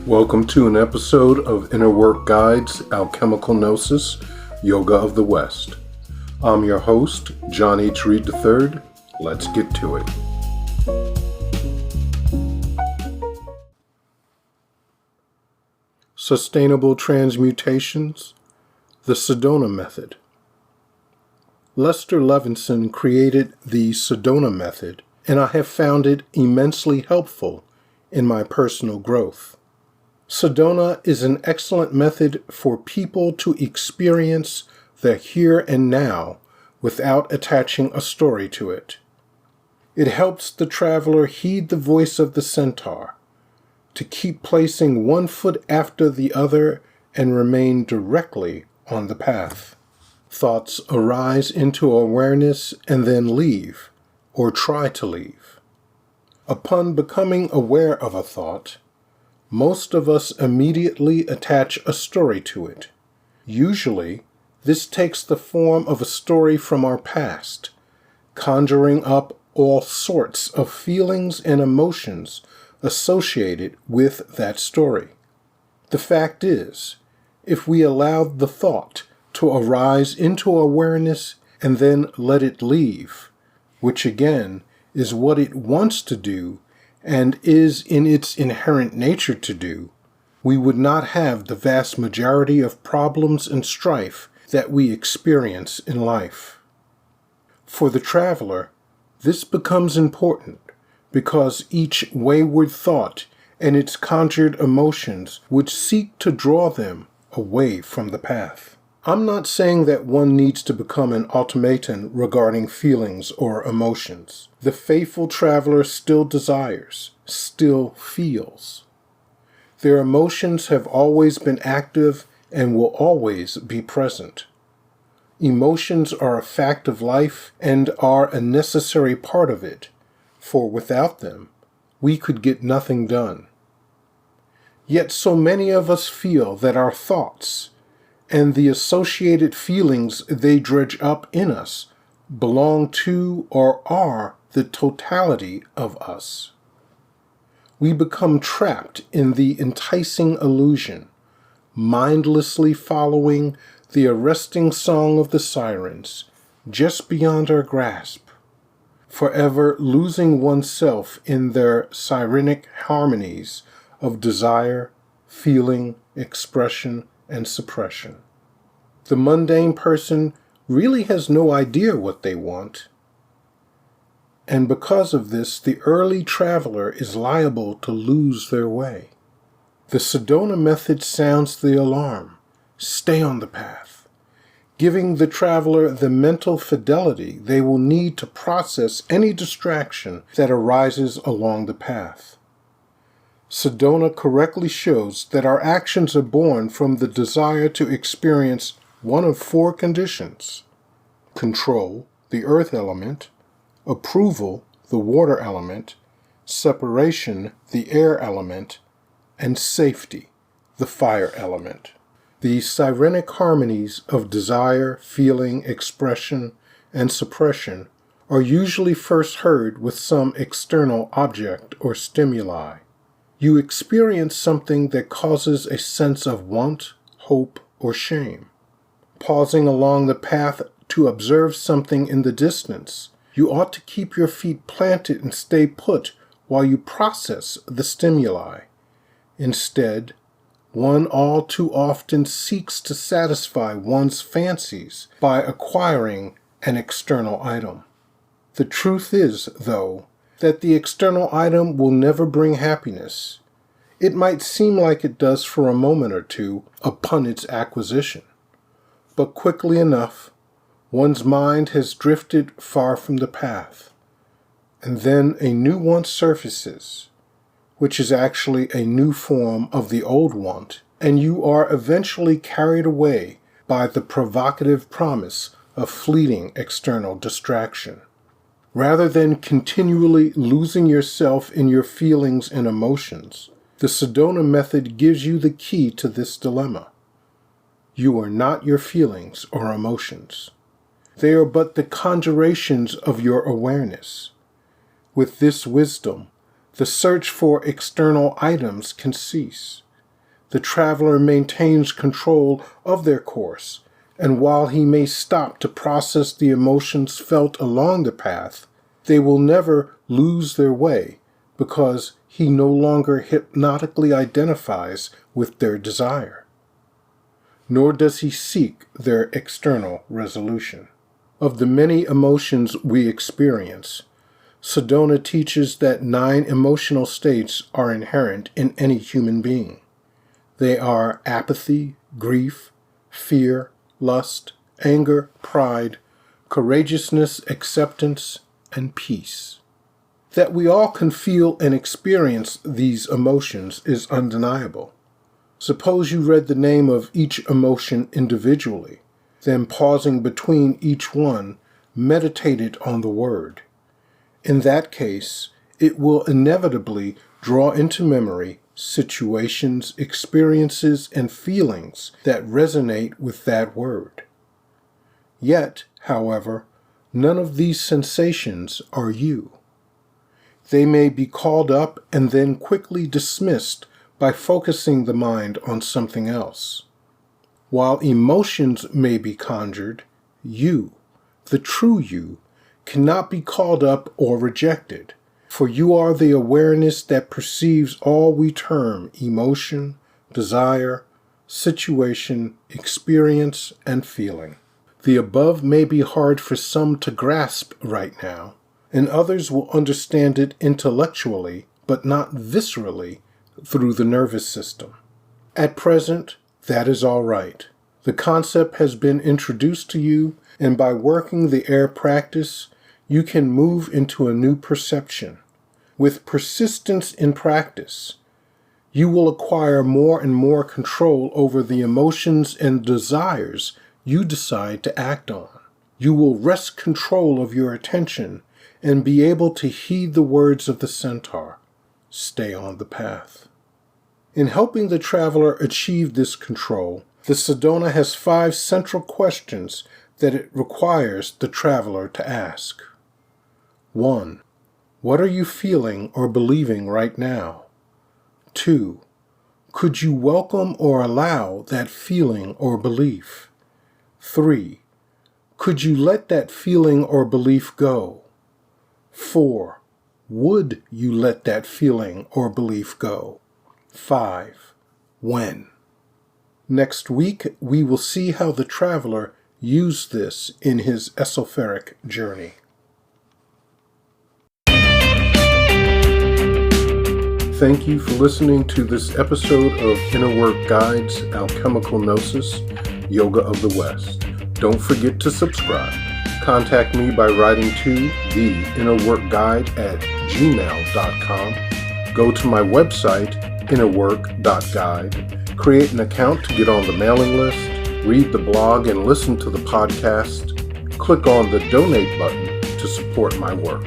Welcome to an episode of Inner Work Guides, Alchemical Gnosis, Yoga of the West. I'm your host, John H. Reed III. Let's get to it. Sustainable Transmutations, the Sedona Method. Lester Levinson created the Sedona Method, and I have found it immensely helpful in my personal growth. Sedona is an excellent method for people to experience the here and now without attaching a story to it. It helps the traveler heed the voice of the centaur, to keep placing one foot after the other and remain directly on the path. Thoughts arise into awareness and then leave, or try to leave. Upon becoming aware of a thought, most of us immediately attach a story to it. Usually, this takes the form of a story from our past, conjuring up all sorts of feelings and emotions associated with that story. The fact is, if we allowed the thought to arise into awareness and then let it leave, which again is what it wants to do and is in its inherent nature to do, we would not have the vast majority of problems and strife that we experience in life. For the traveler, this becomes important because each wayward thought and its conjured emotions would seek to draw them away from the path. I'm not saying that one needs to become an automaton regarding feelings or emotions. The faithful traveler still desires, still feels. Their emotions have always been active and will always be present. Emotions are a fact of life and are a necessary part of it, for without them, we could get nothing done. Yet so many of us feel that our thoughts and the associated feelings they dredge up in us belong to or are the totality of us. We become trapped in the enticing illusion, mindlessly following the arresting song of the sirens, just beyond our grasp, forever losing oneself in their sirenic harmonies of desire, feeling, expression, and suppression. The mundane person really has no idea what they want, and because of this, the early traveler is liable to lose their way. The Sedona method sounds the alarm. Stay on the path, giving the traveler the mental fidelity they will need to process any distraction that arises along the path. Sedona correctly shows that our actions are born from the desire to experience one of four conditions: control, the earth element; approval, the water element; separation, the air element; and safety, the fire element. The sirenic harmonies of desire, feeling, expression, and suppression are usually first heard with some external object or stimuli. You experience something that causes a sense of want, hope, or shame. Pausing along the path to observe something in the distance, you ought to keep your feet planted and stay put while you process the stimuli. Instead, one all too often seeks to satisfy one's fancies by acquiring an external item. The truth is, though, that the external item will never bring happiness. It might seem like it does for a moment or two upon its acquisition, but quickly enough, one's mind has drifted far from the path, and then a new want surfaces, which is actually a new form of the old want, and you are eventually carried away by the provocative promise of fleeting external distraction. Rather than continually losing yourself in your feelings and emotions, the Sedona method gives you the key to this dilemma. You are not your feelings or emotions. They are but the conjurations of your awareness. With this wisdom, the search for external items can cease. the traveler maintains control of their course, and while he may stop to process the emotions felt along the path, they will never lose their way because he no longer hypnotically identifies with their desire. Nor does he seek their external resolution. Of the many emotions we experience, Sedona teaches that 9 emotional states are inherent in any human being. They are apathy, grief, fear, lust, anger, pride, courageousness, acceptance, and peace. That we all can feel and experience these emotions is undeniable. Suppose you read the name of each emotion individually, then pausing between each one, meditated on the word. In that case, it will inevitably draw into memory situations, experiences, and feelings that resonate with that word. Yet, however, none of these sensations are you. They may be called up and then quickly dismissed by focusing the mind on something else. While emotions may be conjured, you, the true you, cannot be called up or rejected, for you are the awareness that perceives all we term emotion, desire, situation, experience, and feeling. The above may be hard for some to grasp right now, and others will understand it intellectually, but not viscerally, through the nervous system. At present, that is all right. The concept has been introduced to you, and by working the air practice, you can move into a new perception. With persistence in practice, you will acquire more and more control over the emotions and desires you decide to act on. You will wrest control of your attention and be able to heed the words of the centaur. Stay on the path. In helping the traveler achieve this control, the Sedona has 5 central questions that it requires the traveler to ask. 1. What are you feeling or believing right now? 2. Could you welcome or allow that feeling or belief? 3. Could you let that feeling or belief go? 4. Would you let that feeling or belief go? 5. When? Next week, we will see how the traveler used this in his esoteric journey. Thank you for listening to this episode of Inner Work Guides, Alchemical Gnosis, Yoga of the West. Don't forget to subscribe. Contact me by writing to theinnerworkguide@gmail.com. Go to my website, innerwork.guide. Create an account to get on the mailing list. Read the blog and listen to the podcast. Click on the donate button to support my work.